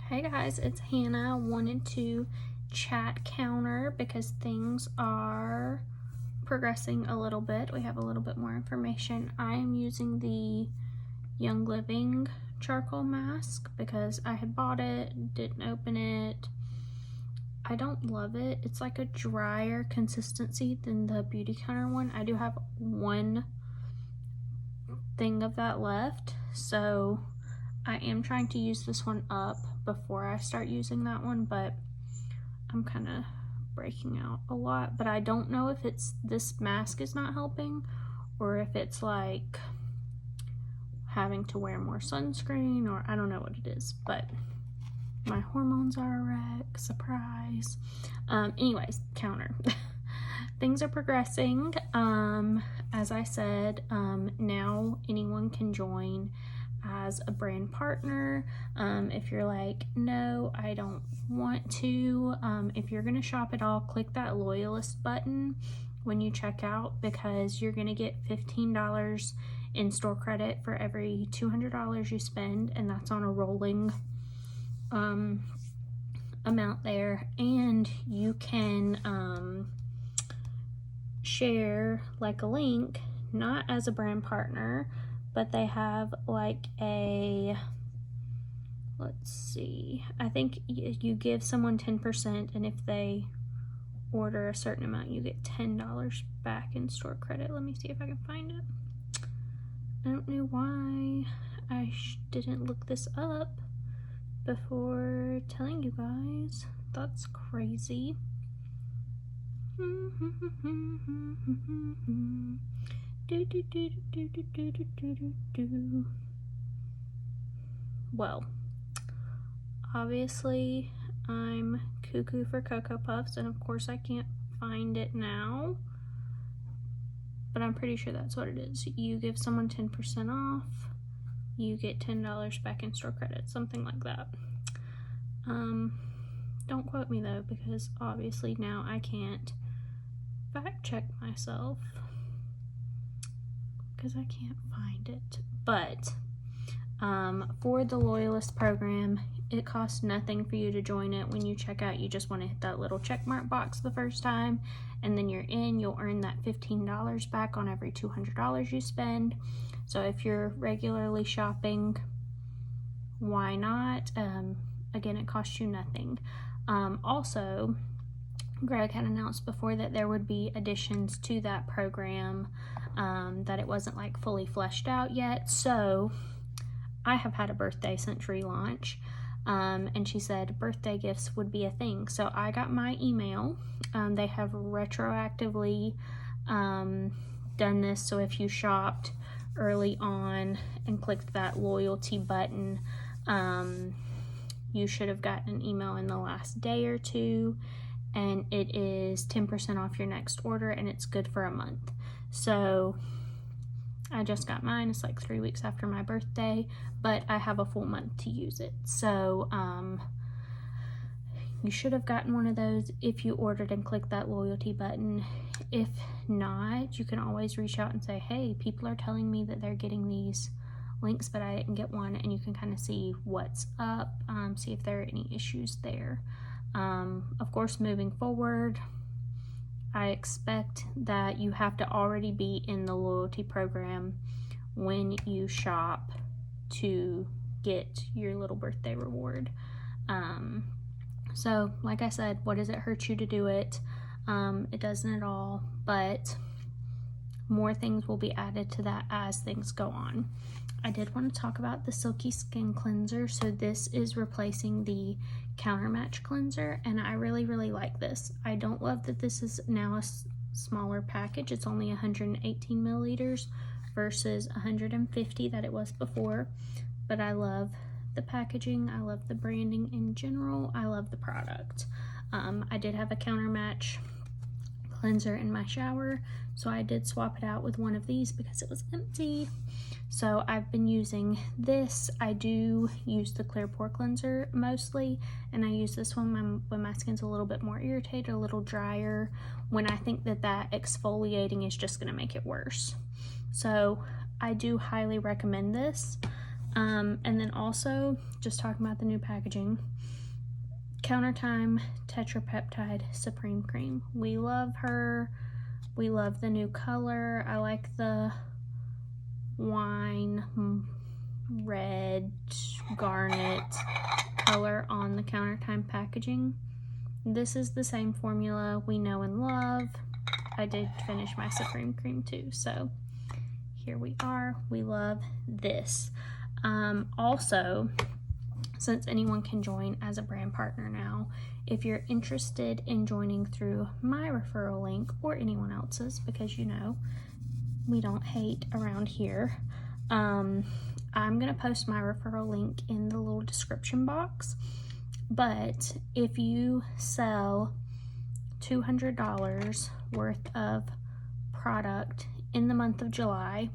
Hey guys, it's Hannah. I wanted to chat counter because things are progressing a little bit. We have a little bit more information. I am using the Young Living charcoal mask because I had bought it, didn't open it. I don't love it. It's like a drier consistency than the Beauty Counter one. I do have one thing of that left, so I am trying to use this one up before I start using that one, but I'm kind of breaking out a lot. But I don't know if it's this mask is not helping or if it's like having to wear more sunscreen, or I don't know what it is, but my hormones are a wreck. Surprise. Anyways, counter. Things are progressing. As I said, now anyone can join as a brand partner. If you're like, no, I don't want to, if you're gonna shop at all, click that Loyalist button when you check out, because you're gonna get $15 in store credit for every $200 you spend, and that's on a rolling amount there. And you can share like a link, not as a brand partner, but they have like a, let's see, I think you give someone 10%, and if they order a certain amount, you get $10 back in store credit. Let me see if I can find it. I don't know why I didn't look this up before telling you guys. That's crazy. Well, obviously I'm cuckoo for Cocoa Puffs, and of course I can't find it now, but I'm pretty sure that's what it is. You give someone 10% off, you get $10 back in store credit, something like that. Don't quote me though, because obviously now I can't fact check myself because I can't find it. But for the Loyalist program, it costs nothing for you to join it. When you check out, you just want to hit that little check mark box the first time, and then you're in. You'll earn that $15 back on every $200 you spend. So if you're regularly shopping, why not? Again, it costs you nothing. Also, Greg had announced before that there would be additions to that program, that it wasn't like fully fleshed out yet. So I have had a birthday since relaunch, and she said birthday gifts would be a thing. So I got my email. They have retroactively done this, so if you shopped early on and clicked that loyalty button, you should have gotten an email in the last day or two, and it is 10% off your next order, and it's good for a month. So I just got mine. It's like 3 weeks after my birthday, but I have a full month to use it. So you should have gotten one of those if you ordered and clicked that loyalty button. If not, you can always reach out and say, hey, people are telling me that they're getting these links, but I didn't get one, and you can kind of see what's up, see if there are any issues there. Of course, moving forward, I expect that you have to already be in the loyalty program when you shop to get your little birthday reward. So like I said, what does it hurt you to do it? It doesn't at all, but more things will be added to that as things go on. I did want to talk about the Silky Skin Cleanser. So this is replacing the Counter Match Cleanser, and I really like this. I don't love that this is now a smaller package. It's only 118 milliliters versus 150 that it was before, but I love the packaging. I love the branding in general. I love the product. I did have a Counter Match cleanser in my shower, so I did swap it out with one of these because it was empty. So I've been using this. I do use the Clear Pore Cleanser mostly, and I use this one when my skin's a little bit more irritated, a little drier, when I think that exfoliating is just going to make it worse. So I do highly recommend this. And then also, just talking about the new packaging, Counter Time Tetrapeptide Supreme Cream. We love her. We love the new color. I like the wine red garnet color on the Counter Time packaging. This is the same formula we know and love. I did finish my Supreme Cream too, so here we are. We love this. Also, since anyone can join as a brand partner now, if you're interested in joining through my referral link or anyone else's, because you know we don't hate around here, I'm gonna post my referral link in the little description box. But if you sell $200 worth of product in the month of July,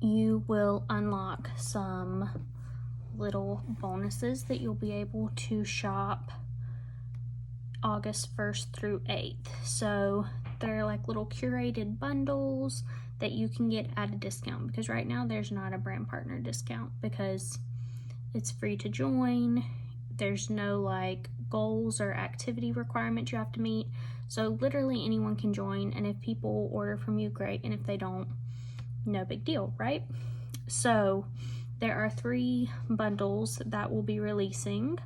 you will unlock some little bonuses that you'll be able to shop August 1st through 8th. So they're like little curated bundles that you can get at a discount, because right now there's not a brand partner discount because it's free to join. There's no like goals or activity requirements you have to meet. So literally anyone can join, and if people order from you, great, and if they don't, no big deal, right? So there are 3 bundles that will be releasing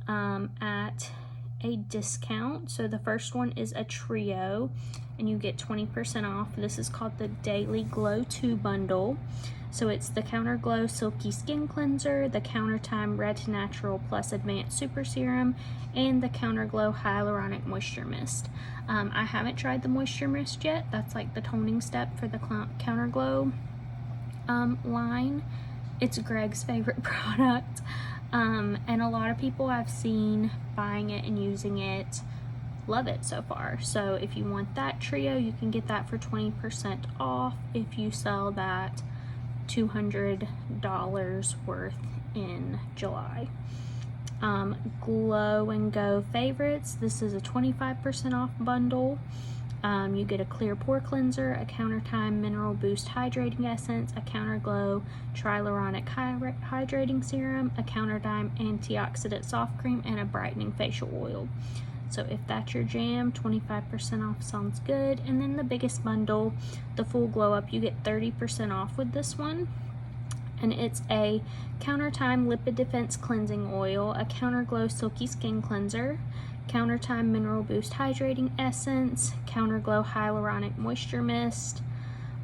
at a discount. So the first one is a trio, and you get 20% off. This is called the Daily Glow 2 bundle. So it's the Counter Glow Silky Skin Cleanser, the Counter Time Retina Natural Plus Advanced Super Serum, and the Counter Glow Hyaluronic Moisture Mist. I haven't tried the Moisture Mist yet. That's like the toning step for the Counter Glow line. It's Greg's favorite product, and a lot of people I've seen buying it and using it love it so far. So if you want that trio, you can get that for 20% off if you sell that $200 worth in July. Glow and Go Favorites. This is a 25% off bundle. You get a clear pore cleanser, a Counter Time Mineral Boost Hydrating Essence, a Counter Glow Hyaluronic Hydrating Serum, a Counter Time Antioxidant Soft Cream, and a brightening facial oil. So if that's your jam, 25% off sounds good. And then the biggest bundle, the full glow up, you get 30% off with this one. And it's a Counter Time Lipid Defense Cleansing Oil, a Counter Glow Silky Skin Cleanser, Counter Time Mineral Boost Hydrating Essence, Counter Glow Hyaluronic Moisture Mist,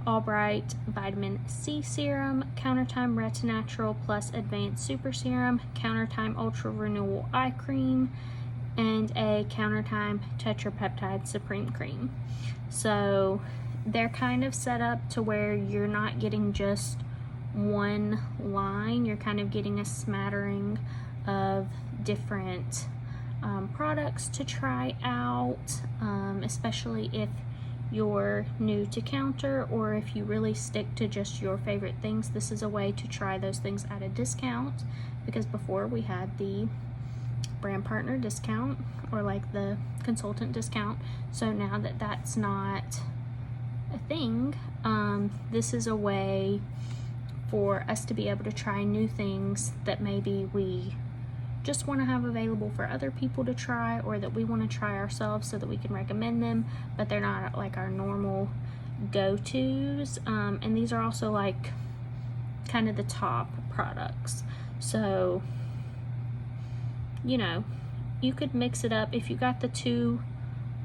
Albright Vitamin C Serum, Counter Time Retina Natural Plus Advanced Super Serum, Counter Time Ultra Renewal Eye Cream, and a Counter Time Tetrapeptide Supreme Cream. So they're kind of set up to where you're not getting just one line, you're kind of getting a smattering of different products to try out, especially if you're new to Counter, or if you really stick to just your favorite things. This is a way to try those things at a discount, because before we had the brand partner discount or like the consultant discount. So now that that's not a thing, this is a way for us to be able to try new things that maybe we just want to have available for other people to try, or that we want to try ourselves so that we can recommend them, but they're not like our normal go-tos. And these are also like kind of the top products. So, you know, you could mix it up. If you got the 2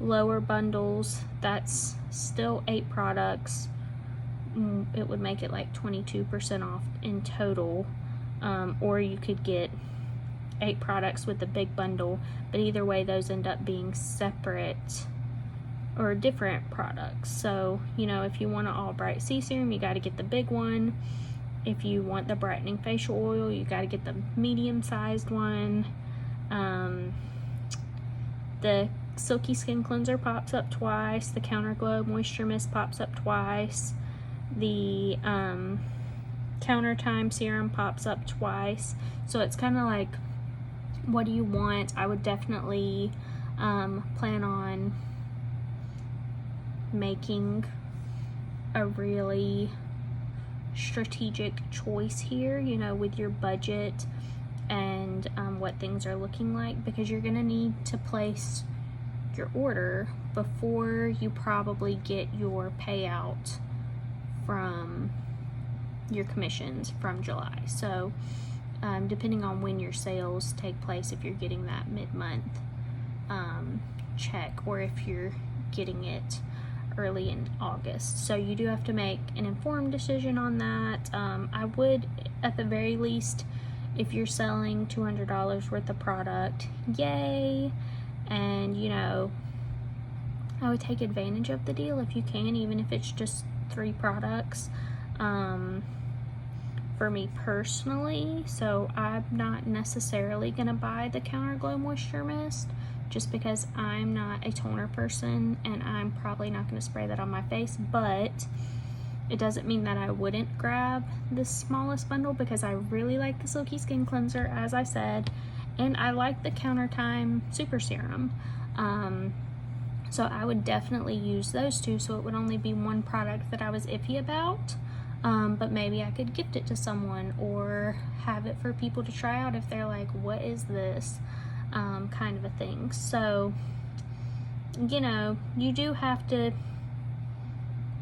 lower bundles, that's still 8 products. It would make it like 22% off in total. Or you could get 8 products with the big bundle, but either way those end up being separate or different products. So, you know, if you want an Albright C Serum, you got to get the big one. If you want the brightening facial oil, you got to get the medium-sized one. The Silky Skin Cleanser pops up twice. The Counter Glow Moisture Mist pops up twice. The Counter Time Serum pops up twice. So it's kind of like, what do you want? I would definitely plan on making a really strategic choice here, you know, with your budget and what things are looking like, because you're gonna need to place your order before you probably get your payout from your commissions from July. So depending on when your sales take place, if you're getting that mid-month check or if you're getting it early in August. So you do have to make an informed decision on that. I would, at the very least, if you're selling $200 worth of product, yay, and you know, I would take advantage of the deal if you can, even if it's just 3 products. For me personally, so I'm not necessarily gonna buy the Counter Glow Moisture Mist just because I'm not a toner person and I'm probably not gonna spray that on my face, but it doesn't mean that I wouldn't grab the smallest bundle because I really like the Silky Skin Cleanser, as I said, and I like the Counter Time Super Serum. So I would definitely use those 2, so it would only be 1 product that I was iffy about. But maybe I could gift it to someone or have it for people to try out if they're like, what is this, kind of a thing. So, you know, you do have to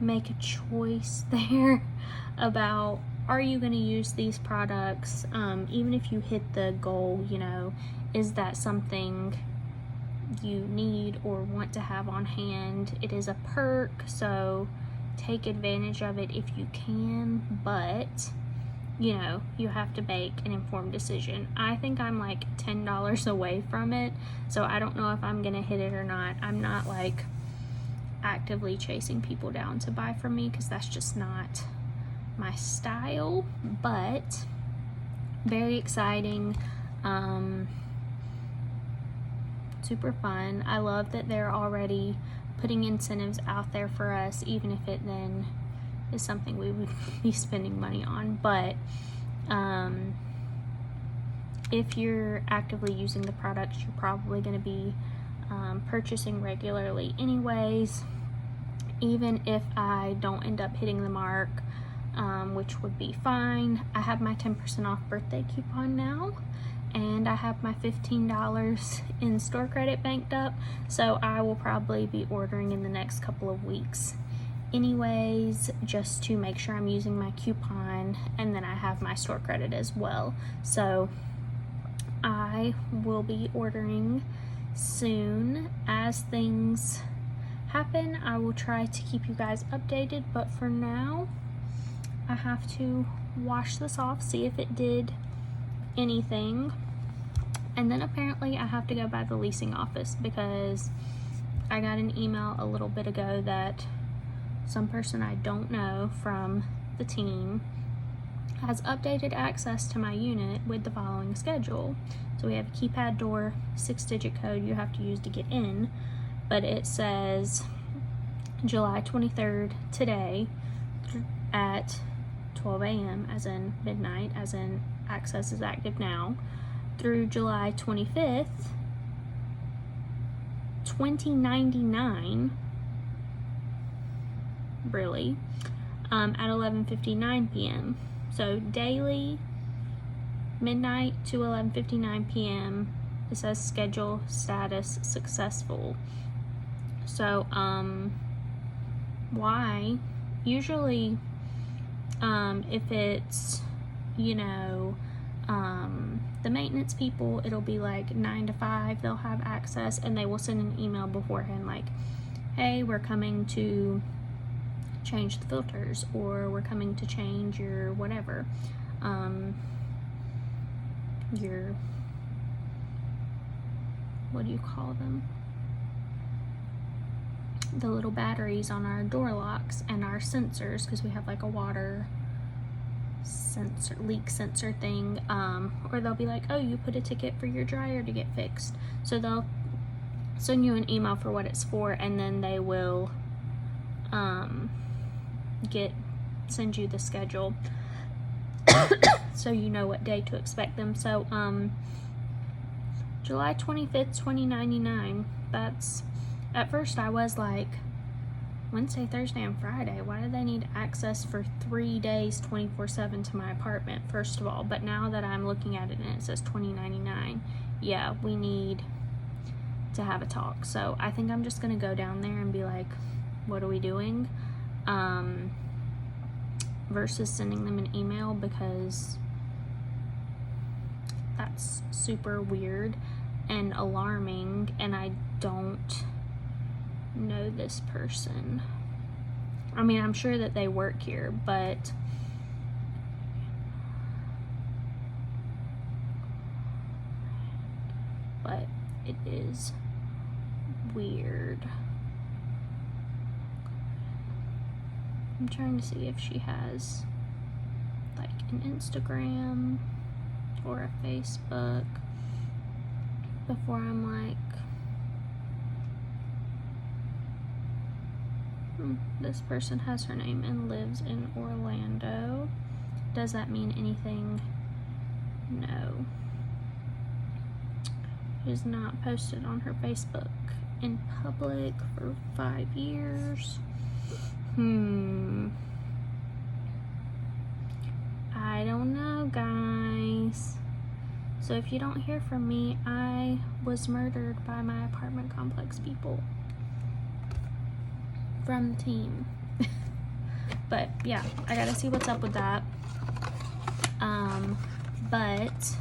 make a choice there about, are you going to use these products, even if you hit the goal, you know, is that something you need or want to have on hand? It is a perk, so take advantage of it if you can, but you know, you have to make an informed decision. I think I'm like $10 away from it, so I don't know if I'm gonna hit it or not. I'm not like actively chasing people down to buy from me because that's just not my style, but very exciting, super fun. I love that they're already putting incentives out there for us, even if it then is something we would be spending money on. But if you're actively using the products, you're probably going to be purchasing regularly anyways, even if I don't end up hitting the mark, which would be fine. I have my 10% off birthday coupon now, and I have my $15 in store credit banked up, so I will probably be ordering in the next couple of weeks anyways, just to make sure I'm using my coupon, and then I have my store credit as well. So I will be ordering soon. As things happen, I will try to keep you guys updated, but for now I have to wash this off, see if it did anything, and then apparently I have to go by the leasing office because I got an email a little bit ago that some person I don't know from the team has updated access to my unit with the following schedule. So we have a keypad door, 6-digit code you have to use to get in, but it says July 23rd today at 12 a.m. as in midnight, as in access is active now, through July 25th, 2099, really, at 11:59 p.m. So daily, midnight to 11:59 p.m. It says schedule status successful. So why? Usually if it's, you know, the maintenance people, it'll be like 9 to 5, they'll have access, and they will send an email beforehand like, hey, we're coming to change the filters, or we're coming to change your whatever, your, what do you call them, the little batteries on our door locks and our sensors, because we have like a water sensor, leak sensor thing, or they'll be like, oh, you put a ticket for your dryer to get fixed, so they'll send you an email for what it's for, and then they will send you the schedule so you know what day to expect them. So July 25th, 2099, that's, at first I was like, Wednesday, Thursday, and Friday. Why do they need access for 3 days 24/7 to my apartment, first of all? But now that I'm looking at it and it says $20.99, yeah, we need to have a talk. So I think I'm just gonna go down there and be like, what are we doing? Versus sending them an email, because that's super weird and alarming, and I don't know this person. I mean, I'm sure that they work here, but it is weird. I'm trying to see if she has like an Instagram or a Facebook before I'm like, this person has her name and lives in Orlando. Does that mean anything? No. She has not posted on her Facebook in public for 5 years. I don't know, guys. So if you don't hear from me, I was murdered by my apartment complex people from the team. But yeah, I gotta see what's up with that. But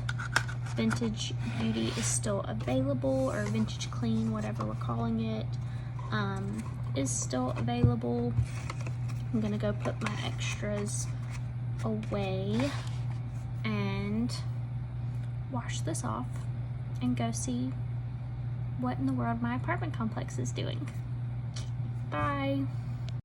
Vintage Beauty is still available, or Vintage Clean, whatever we're calling it, is still available. I'm gonna go put my extras away and wash this off and go see what in the world my apartment complex is doing. Bye.